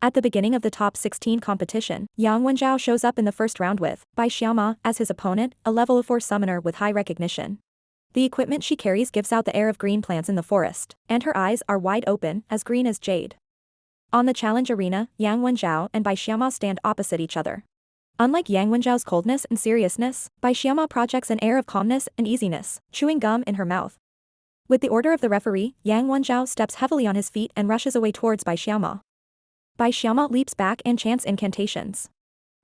At the beginning of the top 16 competition, Yang Wenjiao shows up in the first round with Bai Xiaoma as his opponent, a level 4 summoner with high recognition. The equipment she carries gives out the air of green plants in the forest, and her eyes are wide open, as green as jade. On the challenge arena, Yang Wenjiao and Bai Xiaoma stand opposite each other. Unlike Yang Wenjiao's coldness and seriousness, Bai Xiaoma projects an air of calmness and easiness, chewing gum in her mouth. With the order of the referee, Yang Wenjiao steps heavily on his feet and rushes away towards Bai Xiaoma. Bai Xiaoma leaps back and chants incantations.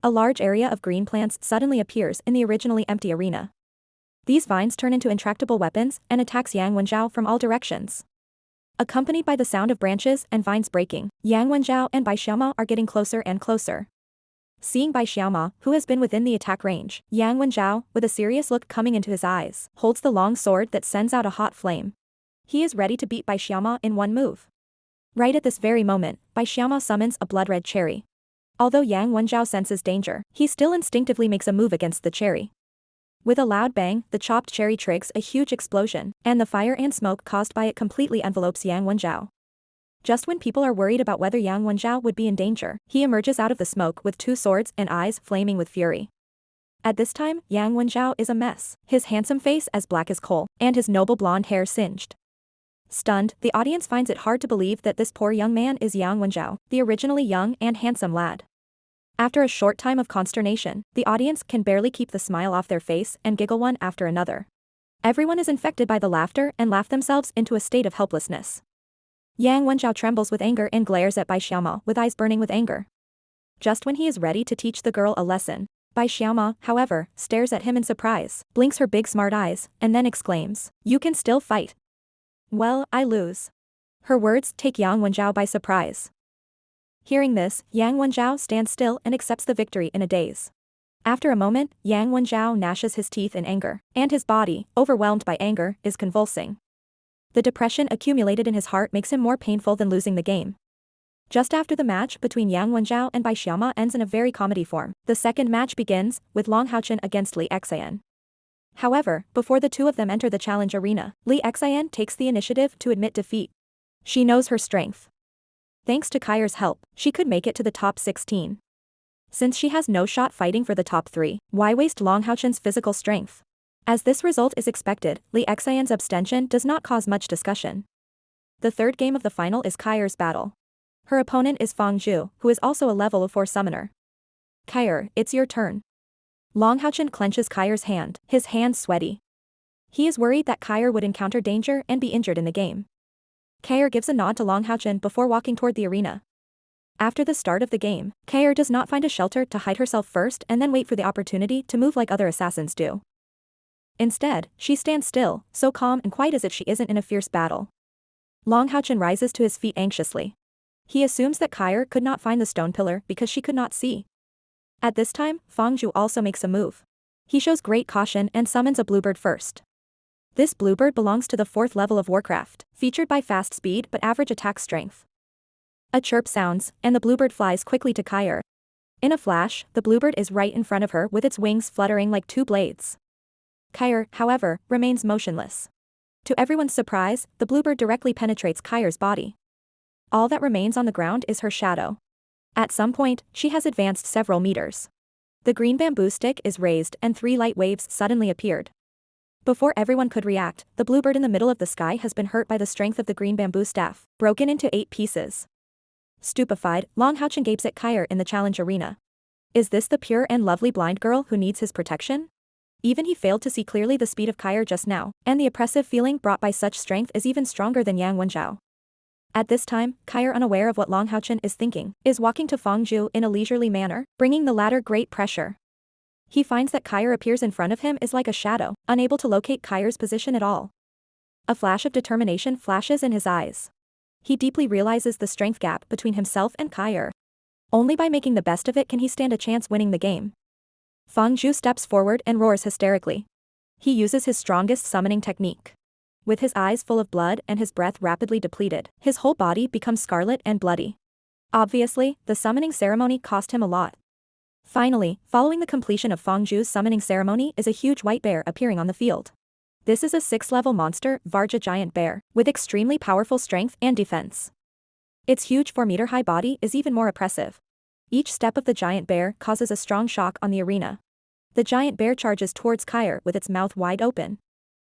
A large area of green plants suddenly appears in the originally empty arena. These vines turn into intractable weapons and attacks Yang Wenjiao from all directions. Accompanied by the sound of branches and vines breaking, Yang Wenjiao and Bai Xiaoma are getting closer and closer. Seeing Bai Xiaoma, who has been within the attack range, Yang Wenjiao, with a serious look coming into his eyes, holds the long sword that sends out a hot flame. He is ready to beat Bai Xiaoma in one move. Right at this very moment, Bai Xiaoma summons a blood-red cherry. Although Yang Wenjiao senses danger, he still instinctively makes a move against the cherry. With a loud bang, the chopped cherry triggers a huge explosion, and the fire and smoke caused by it completely envelopes Yang Wenjiao. Just when people are worried about whether Yang Wenjiao would be in danger, he emerges out of the smoke with two swords and eyes flaming with fury. At this time, Yang Wenjiao is a mess, his handsome face as black as coal, and his noble blonde hair singed. Stunned, the audience finds it hard to believe that this poor young man is Yang Wenjiao, the originally young and handsome lad. After a short time of consternation, the audience can barely keep the smile off their face and giggle one after another. Everyone is infected by the laughter and laugh themselves into a state of helplessness. Yang Wenjiao trembles with anger and glares at Bai Xiaoma with eyes burning with anger. Just when he is ready to teach the girl a lesson, Bai Xiaoma, however, stares at him in surprise, blinks her big smart eyes, and then exclaims, "You can still fight." "Well, I lose." Her words take Yang Wenjiao by surprise. Hearing this, Yang Wenjiao stands still and accepts the victory in a daze. After a moment, Yang Wenjiao gnashes his teeth in anger, and his body, overwhelmed by anger, is convulsing. The depression accumulated in his heart makes him more painful than losing the game. Just after the match between Yang Wenjiao and Bai Xiaoma ends in a very comedy form, the second match begins, with Haochen against Li Xian. However, before the two of them enter the challenge arena, Li Xian takes the initiative to admit defeat. She knows her strength. Thanks to Cai'er's help, she could make it to the top 16. Since she has no shot fighting for the top 3, why waste Haochen's physical strength? As this result is expected, Li Xian's abstention does not cause much discussion. The third game of the final is Cai'er's battle. Her opponent is Fang Zhu, who is also a level 4 summoner. "Cai'er, it's your turn." Haochen clenches Cai'er's hand, his hands sweaty. He is worried that Cai'er would encounter danger and be injured in the game. Cai'er gives a nod to Haochen before walking toward the arena. After the start of the game, Cai'er does not find a shelter to hide herself first and then wait for the opportunity to move like other assassins do. Instead, she stands still, so calm and quiet as if she isn't in a fierce battle. Haochen rises to his feet anxiously. He assumes that Cai'er could not find the stone pillar because she could not see. At this time, Fang Zhu also makes a move. He shows great caution and summons a bluebird first. This bluebird belongs to the 4th level of Warcraft, featured by fast speed but average attack strength. A chirp sounds, and the bluebird flies quickly to Cai'er. In a flash, the bluebird is right in front of her with its wings fluttering like 2 blades. Cai'er, however, remains motionless. To everyone's surprise, the bluebird directly penetrates Cai'er's body. All that remains on the ground is her shadow. At some point, she has advanced several meters. The green bamboo stick is raised and 3 light waves suddenly appeared. Before everyone could react, the bluebird in the middle of the sky has been hurt by the strength of the green bamboo staff, broken into 8 pieces. Stupefied, Haochen gapes at Cai'er in the challenge arena. Is this the pure and lovely blind girl who needs his protection? Even he failed to see clearly the speed of Cai'er just now, and the oppressive feeling brought by such strength is even stronger than Yang Wenjiao. At this time, Cai'er, unaware of what Haochen is thinking, is walking to Fang Zhu in a leisurely manner, bringing the latter great pressure. He finds that Cai'er appears in front of him is like a shadow, unable to locate Cai'er's position at all. A flash of determination flashes in his eyes. He deeply realizes the strength gap between himself and Cai'er. Only by making the best of it can he stand a chance winning the game. Fang Zhu steps forward and roars hysterically. He uses his strongest summoning technique. With his eyes full of blood and his breath rapidly depleted, his whole body becomes scarlet and bloody. Obviously, the summoning ceremony cost him a lot. Finally, following the completion of Fang Zhu's summoning ceremony is a huge white bear appearing on the field. This is a 6th level monster, Varja giant bear, with extremely powerful strength and defense. Its huge 4-meter-high body is even more oppressive. Each step of the giant bear causes a strong shock on the arena. The giant bear charges towards Cai'er with its mouth wide open.